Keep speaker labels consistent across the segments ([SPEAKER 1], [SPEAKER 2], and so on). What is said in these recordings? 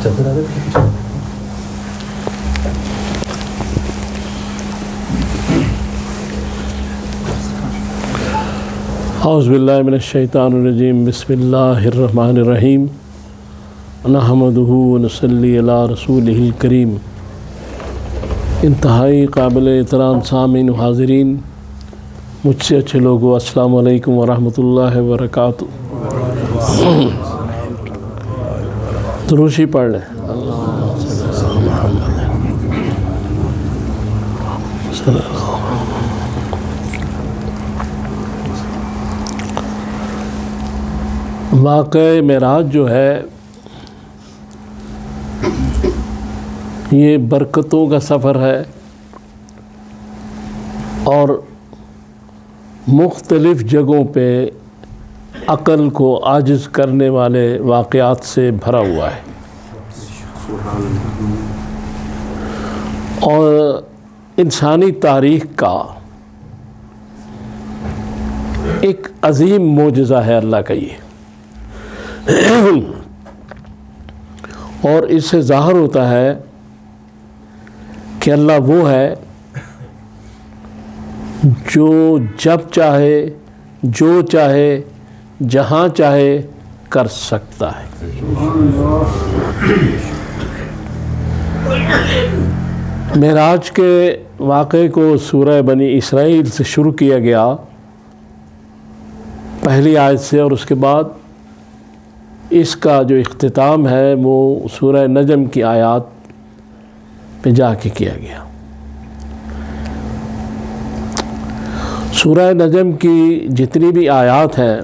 [SPEAKER 1] اعوذ باللہ من الشیطان الرجیم، بسم اللہ الرحمن الرحیم، نحمدہ ونصلی علی رسولہ الکریم۔ انتہائی قابل احترام سامعین و حاضرین، مجھ سے اچھے لوگوں، السلام علیکم ورحمۃ اللہ وبرکاتہ۔ دروشی پڑھ لیں۔ واقعہ معراج جو ہے یہ برکتوں کا سفر ہے اور مختلف جگہوں پہ عقل کو عاجز کرنے والے واقعات سے بھرا ہوا ہے، اور انسانی تاریخ کا ایک عظیم معجزہ ہے اللہ کا یہ، اور اس سے ظاہر ہوتا ہے کہ اللہ وہ ہے جو جب چاہے، جو چاہے، جہاں چاہے کر سکتا ہے۔ معراج کے واقعے کو سورہ بنی اسرائیل سے شروع کیا گیا، پہلی آیت سے، اور اس کے بعد اس کا جو اختتام ہے وہ سورہ نجم کی آیات پہ جا کے کیا گیا۔ سورہ نجم کی جتنی بھی آیات ہیں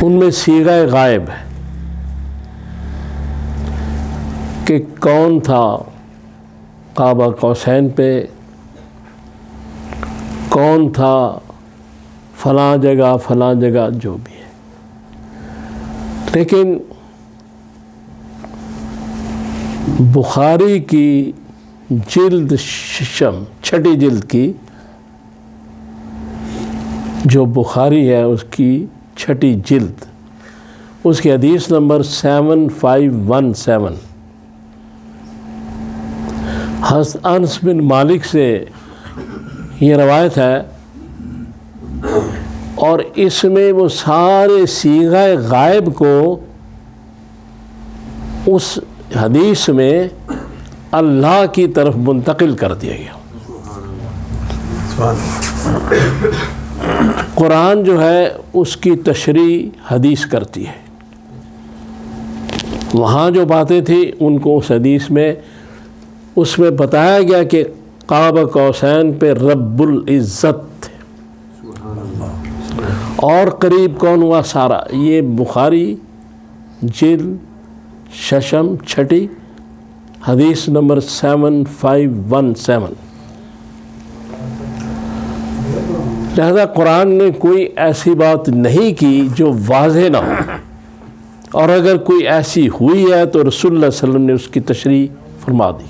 [SPEAKER 1] ان میں صیغہ غائب ہے کہ کون تھا قاب قوسین پہ، کون تھا فلاں جگہ جو بھی ہے، لیکن بخاری کی جلد ششم، چھٹی جلد کی جو بخاری ہے اس کی چھٹی جلد، اس کی حدیث نمبر 7517، حضرت انس بن مالک سے یہ روایت ہے، اور اس میں وہ سارے صیغہ غائب کو اس حدیث میں اللہ کی طرف منتقل کر دیا گیا۔ قرآن جو ہے اس کی تشریح حدیث کرتی ہے، وہاں جو باتیں تھیں ان کو اس حدیث میں اس میں بتایا گیا کہ قاب قوسین پہ رب العزت تھے، اور قریب کون ہوا سارا، یہ بخاری جلد ششم چھٹی حدیث نمبر 7517۔ لہذا قرآن نے کوئی ایسی بات نہیں کی جو واضح نہ ہو، اور اگر کوئی ایسی ہوئی ہے تو رسول اللہ صلی اللہ علیہ وسلم نے اس کی تشریح فرما دی۔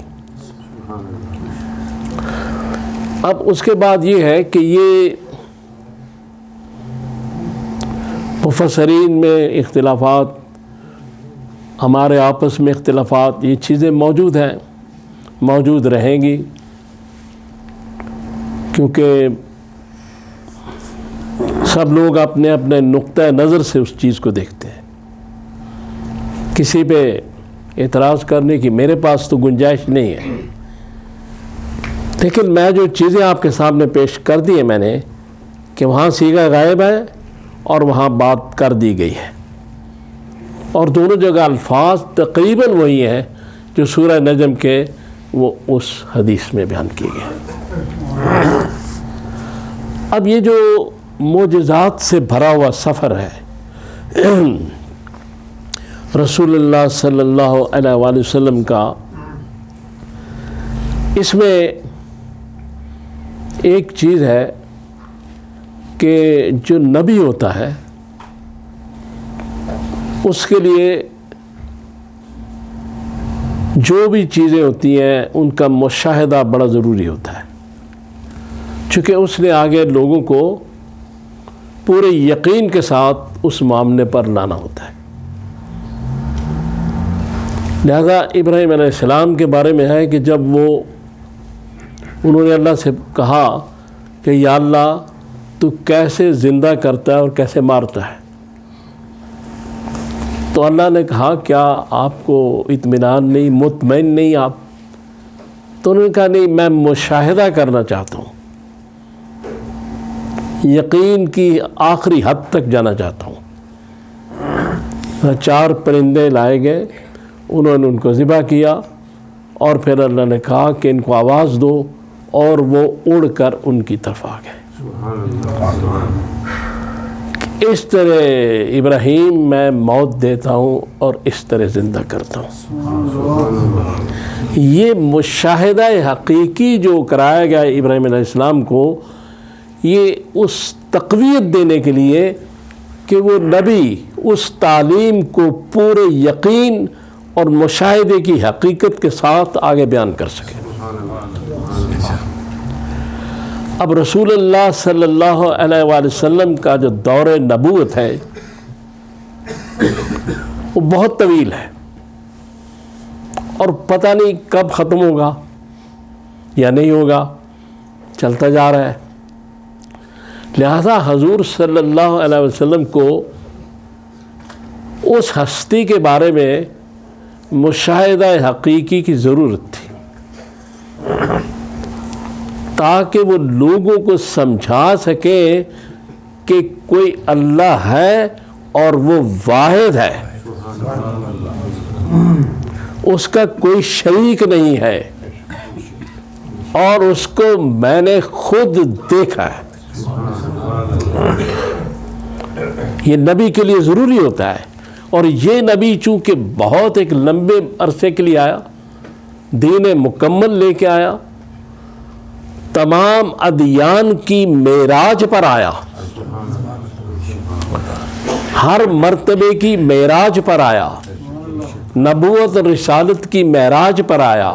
[SPEAKER 1] اب اس کے بعد یہ ہے کہ یہ مفسرین میں اختلافات، ہمارے آپس میں اختلافات، یہ چیزیں موجود ہیں، موجود رہیں گی، کیونکہ سب لوگ اپنے اپنے نقطۂ نظر سے اس چیز کو دیکھتے ہیں۔ کسی پہ اعتراض کرنے کی میرے پاس تو گنجائش نہیں ہے، لیکن میں جو چیزیں آپ کے سامنے پیش کر دی ہیں میں نے، کہ وہاں صیغہ غائب ہے اور وہاں بات کر دی گئی ہے، اور دونوں جگہ الفاظ تقریباً وہی ہیں جو سورہ نجم کے وہ اس حدیث میں بیان کیے گئے۔ اب یہ جو معجزات سے بھرا ہوا سفر ہے رسول اللہ صلی اللہ علیہ وآلہ وسلم کا، اس میں ایک چیز ہے کہ جو نبی ہوتا ہے اس کے لیے جو بھی چیزیں ہوتی ہیں ان کا مشاہدہ بڑا ضروری ہوتا ہے، چونکہ اس نے آگے لوگوں کو پورے یقین کے ساتھ اس معاملے پر لانا ہوتا ہے۔ لہذا ابراہیم علیہ السلام کے بارے میں ہے کہ جب انہوں نے اللہ سے کہا کہ یا اللہ تو کیسے زندہ کرتا ہے اور کیسے مارتا ہے، تو اللہ نے کہا کیا آپ کو اطمینان نہیں، مطمئن نہیں آپ؟ تو انہوں نے کہا نہیں، میں مشاہدہ کرنا چاہتا ہوں، یقین کی آخری حد تک جانا چاہتا ہوں۔ 4 پرندے لائے گئے، انہوں نے ان کو ذبح کیا، اور پھر اللہ نے کہا کہ ان کو آواز دو، اور وہ اڑ کر ان کی طرف آ گئے۔ اس طرح ابراہیم میں موت دیتا ہوں اور اس طرح زندہ کرتا ہوں۔ یہ مشاہدہ حقیقی جو کرایا گیا ابراہیم علیہ السلام کو، یہ اس تقویت دینے کے لیے کہ وہ نبی اس تعلیم کو پورے یقین اور مشاہدے کی حقیقت کے ساتھ آگے بیان کر سکے۔ اب رسول اللہ صلی اللہ علیہ وآلہ وسلم کا جو دور نبوت ہے وہ بہت طویل ہے، اور پتہ نہیں کب ختم ہوگا یا نہیں ہوگا، چلتا جا رہا ہے۔ لہذا حضور صلی اللہ علیہ وسلم کو اس ہستی کے بارے میں مشاہدہ حقیقی کی ضرورت تھی، تاکہ وہ لوگوں کو سمجھا سکیں کہ کوئی اللہ ہے اور وہ واحد ہے، اس کا کوئی شریک نہیں ہے، اور اس کو میں نے خود دیکھا ہے۔ یہ نبی کے لیے ضروری ہوتا ہے، اور یہ نبی چونکہ بہت ایک لمبے عرصے کے لیے آیا، دین مکمل لے کے آیا، تمام ادیان کی معراج پر آیا، ہر مرتبے کی معراج پر آیا، نبوت اور رسالت کی معراج پر آیا،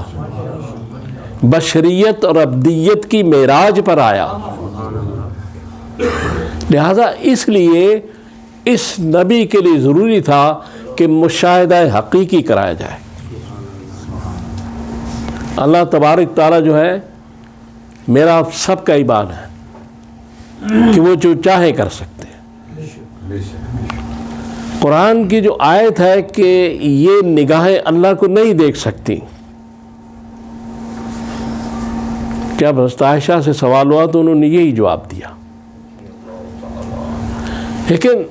[SPEAKER 1] بشریت اور ابدیت کی معراج پر آیا۔ لہذا اس لیے اس نبی کے لیے ضروری تھا کہ مشاہدہ حقیقی کرایا جائے۔ اللہ تبارک تعالیٰ جو ہے میرا آپ سب کا ایمان ہے کہ وہ جو چاہے کر سکتے ہیں۔ قرآن کی جو آیت ہے کہ یہ نگاہیں اللہ کو نہیں دیکھ سکتی، جب حضرت عائشہ سے سوال ہوا تو انہوں نے یہی جواب دیا، لیکن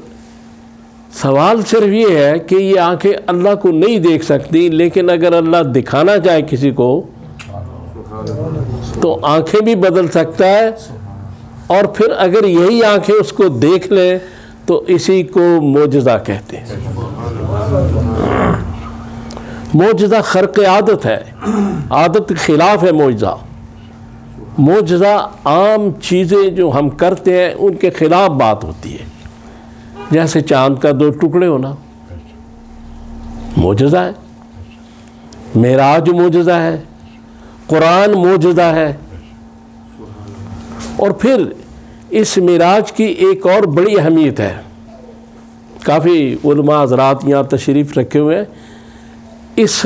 [SPEAKER 1] سوال صرف یہ ہے کہ یہ آنکھیں اللہ کو نہیں دیکھ سکتی، لیکن اگر اللہ دکھانا چاہے کسی کو تو آنکھیں بھی بدل سکتا ہے، اور پھر اگر یہی آنکھیں اس کو دیکھ لیں تو اسی کو معجزہ کہتے ہیں۔ معجزہ خرق عادت ہے، عادت کے خلاف ہے معجزہ۔ معجزہ عام چیزیں جو ہم کرتے ہیں ان کے خلاف بات ہوتی ہے، جیسے چاند کا 2 ٹکڑے ہونا معجزہ ہے، معراج معجزہ ہے، قرآن معجزہ ہے۔ اور پھر اس معراج کی ایک اور بڑی اہمیت ہے، کافی علماء حضرات یہاں تشریف رکھے ہوئے ہیں۔ اس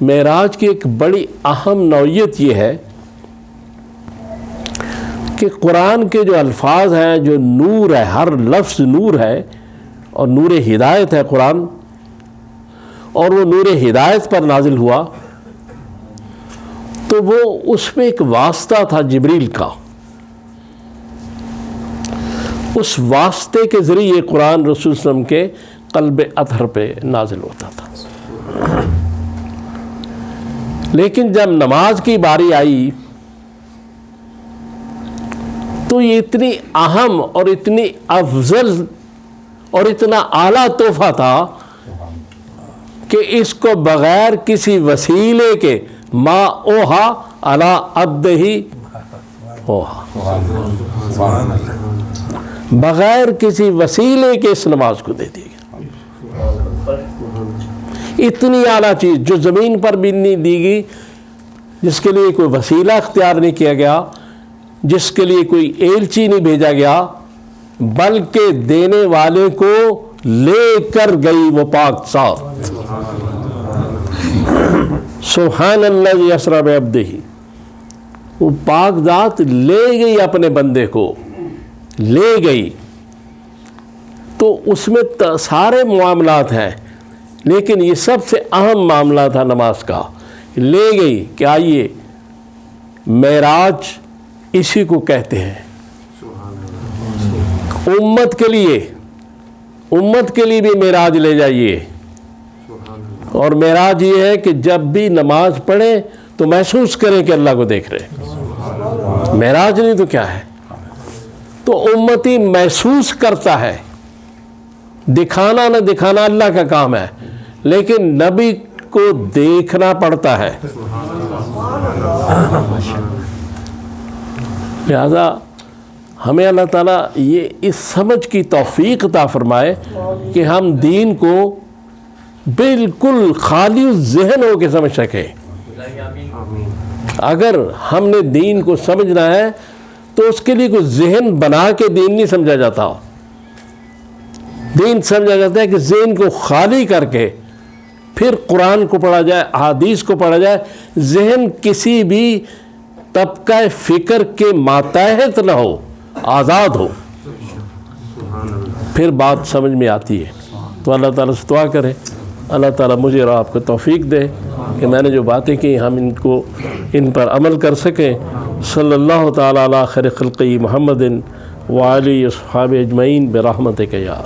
[SPEAKER 1] معراج کی ایک بڑی اہم نوعیت یہ ہے کہ قرآن کے جو الفاظ ہیں، جو نور ہے، ہر لفظ نور ہے، اور نور ہدایت ہے قرآن، اور وہ نور ہدایت پر نازل ہوا، تو وہ اس میں ایک واسطہ تھا جبریل کا، اس واسطے کے ذریعے قرآن رسول صلی اللہ علیہ وسلم کے قلب اطہر پہ نازل ہوتا تھا۔ لیکن جب نماز کی باری آئی تو یہ اتنی اہم اور اتنی افضل اور اتنا اعلیٰ تحفہ تھا کہ اس کو بغیر کسی وسیلے کے ما اوہا علی عبدہ اوہا، بغیر کسی وسیلے کے اس نماز کو دے دیا گیا۔ اتنی اعلیٰ چیز جو زمین پر بھی نہیں دی گئی، جس کے لیے کوئی وسیلہ اختیار نہیں کیا گیا، جس کے لیے کوئی ایلچی نہیں بھیجا گیا، بلکہ دینے والے کو لے کر گئی وہ پاک ذات۔ سبحان اللہ اسریٰ بعبدہ، وہ پاک ذات لے گئی اپنے بندے کو، لے گئی. تو اس میں سارے معاملات ہیں، لیکن یہ سب سے اہم معاملہ تھا نماز کا. لے گئی کہ آئیے، معراج اسی کو کہتے ہیں. امت کے لیے بھی معراج لے جائیے. اور معراج یہ ہے کہ جب بھی نماز پڑھیں تو محسوس کریں کہ اللہ کو دیکھ رہے ہیں. معراج نہیں تو کیا ہے؟ تو امتی محسوس کرتا ہے. دکھانا نہ دکھانا اللہ کا کام ہے، لیکن نبی کو دیکھنا پڑتا ہے. لہذا ہمیں اللہ تعالیٰ یہ اس سمجھ کی توفیق عطا فرمائے کہ ہم دین کو بالکل خالی ذہن ہو کے سمجھ سکیں. اگر ہم نے دین کو سمجھنا ہے تو اس کے لیے کوئی ذہن بنا کے دین نہیں سمجھا جاتا. دین سمجھا جاتا ہے کہ ذہن کو خالی کر کے پھر قرآن کو پڑھا جائے، احادیث کو پڑھا جائے. ذہن کسی بھی طبقہ فکر کے ماتحت نہ ہو، آزاد ہو، پھر بات سمجھ میں آتی ہے. تو اللہ تعالیٰ سے دعا کرے اللہ تعالیٰ مجھے اور آپ کو توفیق دے کہ میں نے جو باتیں کی ہم ان پر عمل کر سکیں. صلی اللہ تعالیٰ علی خیر خلقہ محمد وعلی اصحابہ اجمعین برحمتک یا